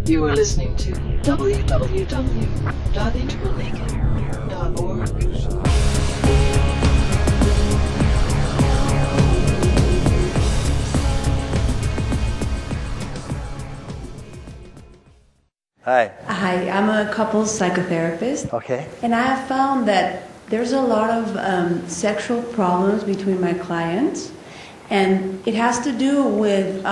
You are listening to www.integralnaked.org. Hi. Hi, I'm a couples psychotherapist. Okay. And I have found that there's a lot of sexual problems between my clients, and it has to do with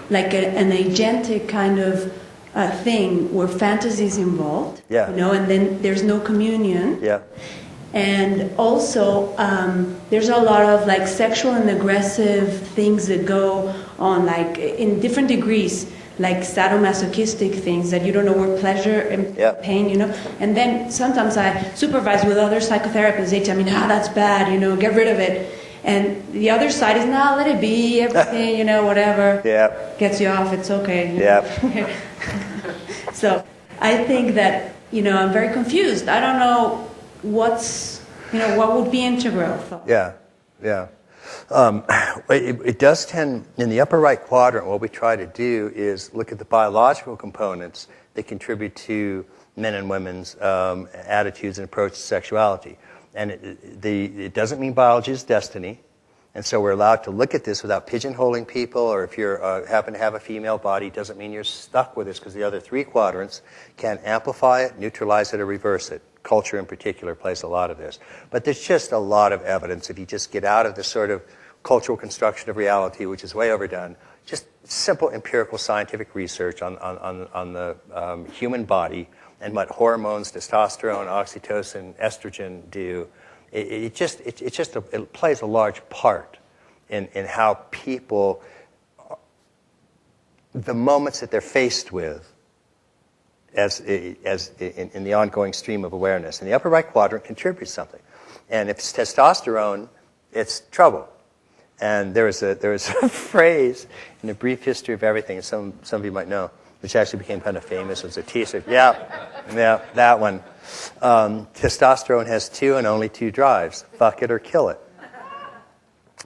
like an agentic kind of thing where fantasy is involved. Yeah. You know, and then there's no communion. Yeah. And also, there's a lot of like sexual and aggressive things that go on, like in different degrees, like sadomasochistic things that you don't know where pleasure and pain, you know. And then sometimes I supervise with other psychotherapists. They tell me, "Ah, that's bad, you know, get rid of it." And the other side is, "Nah, let it be, everything, you know, whatever gets you off, it's okay." You know? So I think that, you know, I'm very confused. I don't know what would be integral. Yeah. It does tend, in the upper right quadrant, what we try to do is look at the biological components that contribute to men and women's attitudes and approach to sexuality. And it doesn't mean biology is destiny. And so we're allowed to look at this without pigeonholing people, or if you happen to have a female body, it doesn't mean you're stuck with this, because the other three quadrants can amplify it, neutralize it, or reverse it. Culture in particular plays a lot of this. But there's just a lot of evidence, if you just get out of the sort of cultural construction of reality, which is way overdone, just simple empirical scientific research on the human body and what hormones, testosterone, oxytocin, estrogen do. It plays a large part in how people, the moments that they're faced with, as in the ongoing stream of awareness. And the upper right quadrant contributes something. And if it's testosterone, it's trouble. And there is a phrase in the Brief History of Everything, some of you might know, which actually became kind of famous. It was a t-shirt. Yeah, that one. Testosterone has two and only two drives: fuck it or kill it.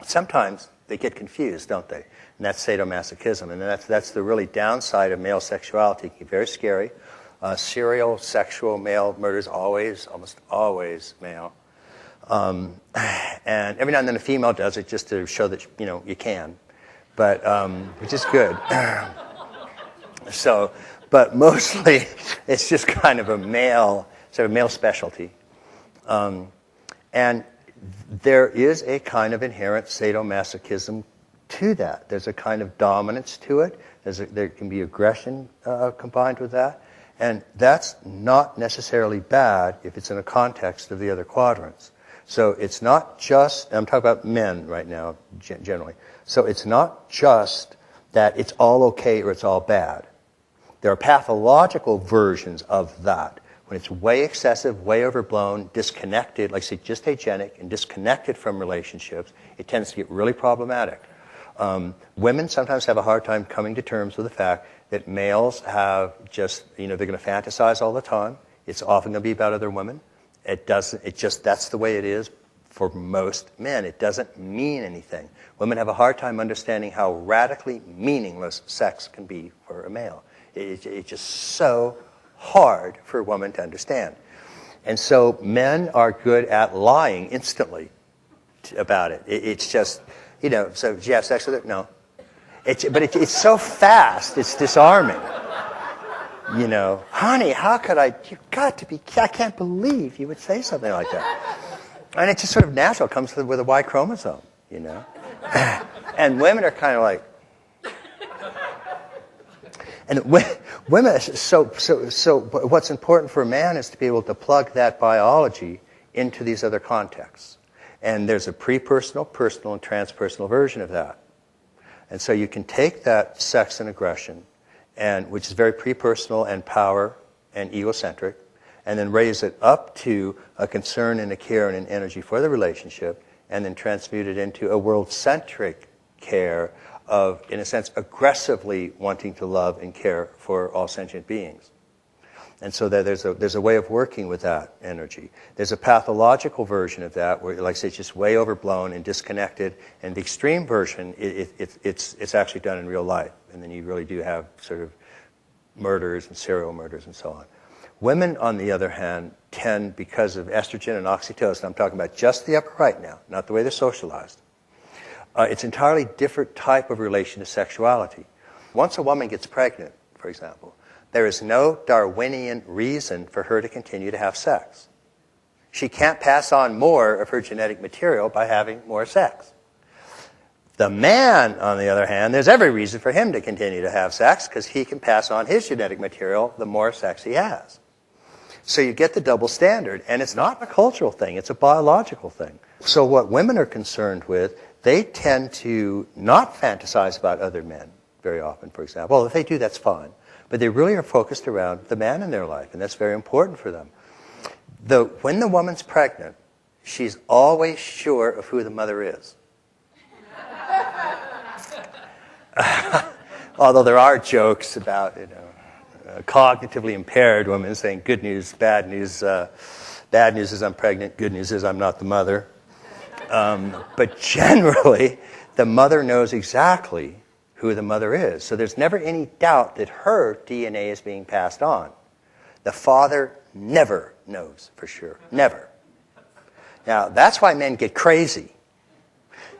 Sometimes they get confused, don't they? And that's sadomasochism. And that's the really downside of male sexuality. It can be very scary. Serial sexual male murders almost always male. And every now and then a female does it just to show that, you know, you can. But, which is good. So, but mostly it's just kind of a male specialty. And there is a kind of inherent sadomasochism to that. There's a kind of dominance to it. There can be aggression combined with that. And that's not necessarily bad if it's in a context of the other quadrants. So it's not just, I'm talking about men right now, generally. So it's not just that it's all okay or it's all bad. There are pathological versions of that. When it's way excessive, way overblown, disconnected, like say gestagenic and disconnected from relationships, it tends to get really problematic. Women sometimes have a hard time coming to terms with the fact that males have just, you know, they're going to fantasize all the time. It's often going to be about other women. That's the way it is for most men. It doesn't mean anything. Women have a hard time understanding how radically meaningless sex can be for a male. It's just so hard for a woman to understand. And so men are good at lying instantly about it. It's just, you know, so do you have sex with it? No. But it's so fast, it's disarming. You know, honey, how could I can't believe you would say something like that. And it's just sort of natural, it comes with a Y chromosome, you know. And women are kind of like, and women, so what's important for a man is to be able to plug that biology into these other contexts. And there's a pre-personal, personal, and transpersonal version of that. And so you can take that sex and aggression, which is very pre-personal and power and egocentric, and then raise it up to a concern and a care and an energy for the relationship, and then transmute it into a world-centric care of, in a sense, aggressively wanting to love and care for all sentient beings. And so there's a way of working with that energy. There's a pathological version of that where, like I say, it's just way overblown and disconnected. And the extreme version, it's actually done in real life. And then you really do have sort of murders and serial murders and so on. Women, on the other hand, tend, because of estrogen and oxytocin, I'm talking about just the upper right now, not the way they're socialized. It's an entirely different type of relation to sexuality. Once a woman gets pregnant, for example, there is no Darwinian reason for her to continue to have sex. She can't pass on more of her genetic material by having more sex. The man, on the other hand, there's every reason for him to continue to have sex because he can pass on his genetic material the more sex he has. So you get the double standard, and it's not a cultural thing, it's a biological thing. So what women are concerned with, they tend to not fantasize about other men very often, for example. Well, if they do, that's fine. But they really are focused around the man in their life, and that's very important for them. When the woman's pregnant, she's always sure of who the mother is. Although there are jokes about, cognitively impaired women saying good news, bad news. Bad news is I'm pregnant. Good news is I'm not the mother. But generally, the mother knows exactly who the mother is. So there's never any doubt that her DNA is being passed on. The father never knows for sure. Never. Now, that's why men get crazy.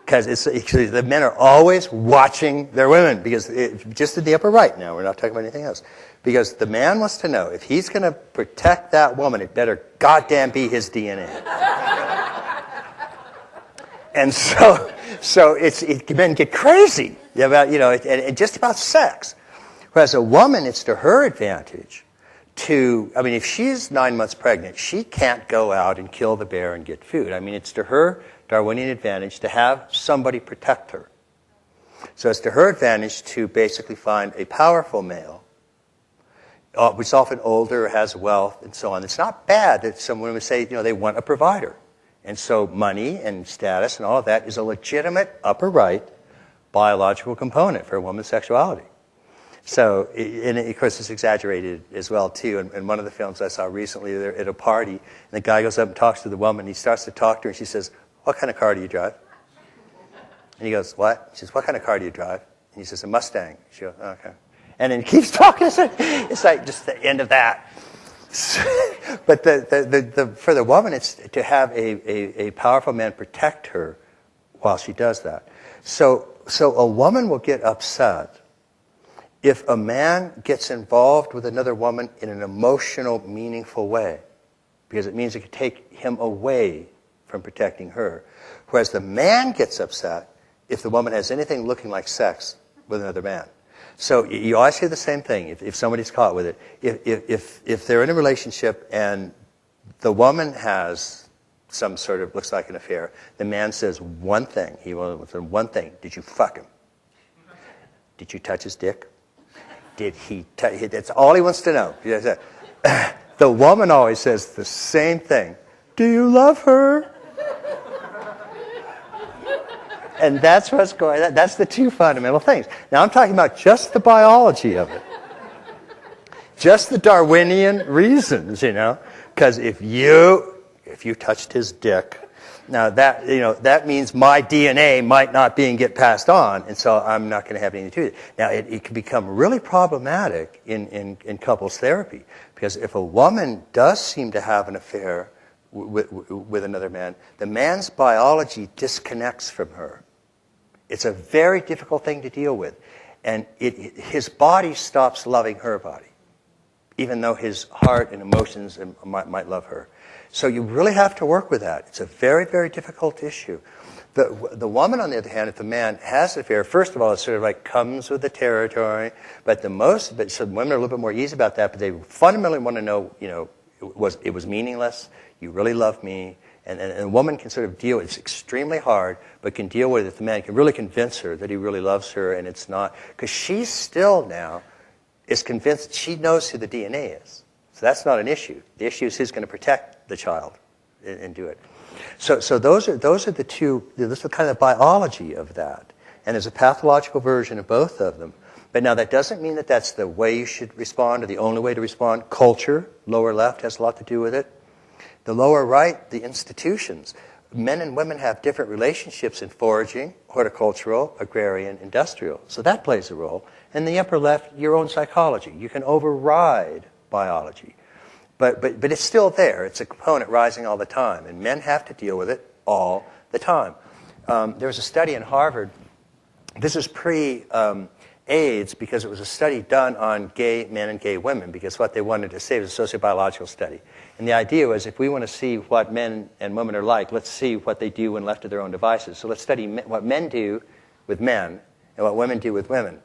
Because the men are always watching their women. Because just in the upper right now, we're not talking about anything else. Because the man wants to know, if he's going to protect that woman, it better goddamn be his DNA. And so men get crazy about, and just about sex. Whereas a woman, it's to her advantage if she's 9 months pregnant, she can't go out and kill the bear and get food. It's to her Darwinian advantage to have somebody protect her. So it's to her advantage to basically find a powerful male, which is often older, has wealth, and so on. It's not bad that some women say, they want a provider. And so money and status and all of that is a legitimate upper right biological component for a woman's sexuality. So, and of course, it's exaggerated as well, too. In one of the films I saw recently, they're at a party, and the guy goes up and talks to the woman, and he starts to talk to her, and she says, "What kind of car do you drive?" And he goes, "What?" She says, "What kind of car do you drive?" And he says, "A Mustang." She goes, "Okay." And then he keeps talking. It's like just the end of that. But for the woman, it's to have a powerful man protect her while she does that. So a woman will get upset if a man gets involved with another woman in an emotional, meaningful way, because it means it could take him away from protecting her. Whereas the man gets upset if the woman has anything looking like sex with another man. So you always hear the same thing if somebody's caught with it. If they're in a relationship and the woman has some sort of, looks like an affair, the man says one thing. He will say one thing. Did you fuck him? Did you touch his dick? Did he that's all he wants to know. The woman always says the same thing. Do you love her? And that's what's going on. That's the two fundamental things. Now, I'm talking about just the biology of it. Just the Darwinian reasons, Because if you touched his dick, now that means my DNA might not get passed on, and so I'm not going to have anything to do with it. Now, it can become really problematic in couples therapy, because if a woman does seem to have an affair with another man, the man's biology disconnects from her. It's a very difficult thing to deal with. And his body stops loving her body, even though his heart and emotions might love her. So you really have to work with that. It's a very, very difficult issue. The woman, on the other hand, if the man has an affair, first of all, it sort of like comes with the territory. But so women are a little bit more easy about that, but they fundamentally want to know, it was meaningless, you really love me. And a woman can sort of deal with it. It's extremely hard, but can deal with it. The man can really convince her that he really loves her, and it's not. Because she still now is convinced she knows who the DNA is. So that's not an issue. The issue is who's going to protect the child and do it. So those are the two. This is kind of the biology of that. And there's a pathological version of both of them. But now that doesn't mean that that's the way you should respond or the only way to respond. Culture, lower left, has a lot to do with it. The lower right, the institutions. Men and women have different relationships in foraging, horticultural, agrarian, industrial. So that plays a role. And the upper left, your own psychology. You can override biology. But it's still there. It's a component rising all the time. And men have to deal with it all the time. There was a study in Harvard. This is pre-AIDS because it was a study done on gay men and gay women because what they wanted to say was a sociobiological study. And the idea was if we want to see what men and women are like, let's see what they do when left to their own devices. So let's study what men do with men and what women do with women.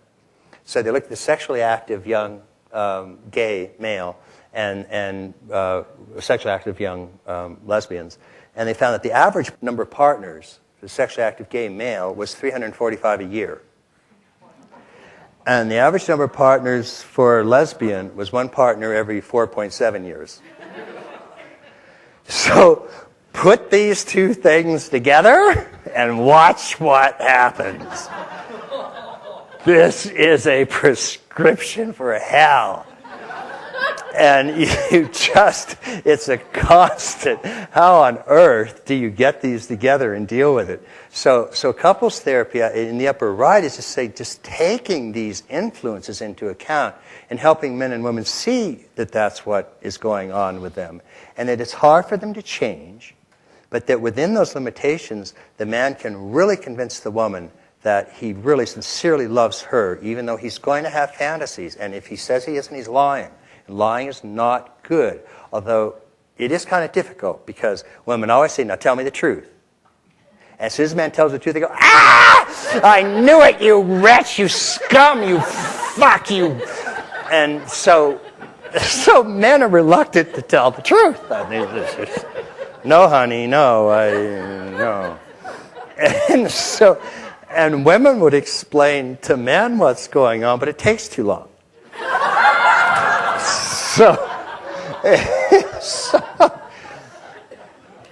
So they looked at the sexually active young gay male and sexually active young lesbians. And they found that the average number of partners for the sexually active gay male was 345 a year. And the average number of partners for lesbian was one partner every 4.7 years. So put these two things together and watch what happens. This is a prescription for hell. And it's a constant. How on earth do you get these together and deal with it? So couples therapy in the upper right is just taking these influences into account and helping men and women see that that's what is going on with them. And that it's hard for them to change, but that within those limitations, the man can really convince the woman that he really sincerely loves her, even though he's going to have fantasies. And if he says he isn't, he's lying. And lying is not good, although it is kind of difficult because women always say, now tell me the truth. And as soon as a man tells the truth, they go, ah! I knew it, you wretch, you scum, you fuck, you... And so men are reluctant to tell the truth. No, honey, no, no. And women would explain to men what's going on, but it takes too long.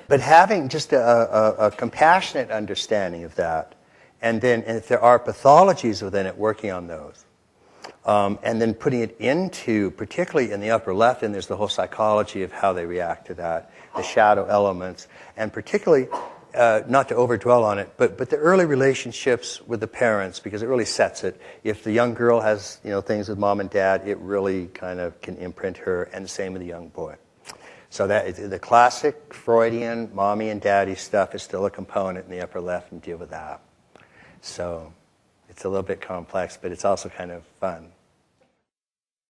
But having just a compassionate understanding of that, and then if there are pathologies within it, working on those. And then putting it into, particularly in the upper left, and there's the whole psychology of how they react to that, the shadow elements, and particularly, not to overdwell on it, but the early relationships with the parents, because it really sets it. If the young girl has things with mom and dad, it really kind of can imprint her, and the same with the young boy. So that the classic Freudian mommy and daddy stuff is still a component in the upper left, and deal with that. So it's a little bit complex, but it's also kind of fun.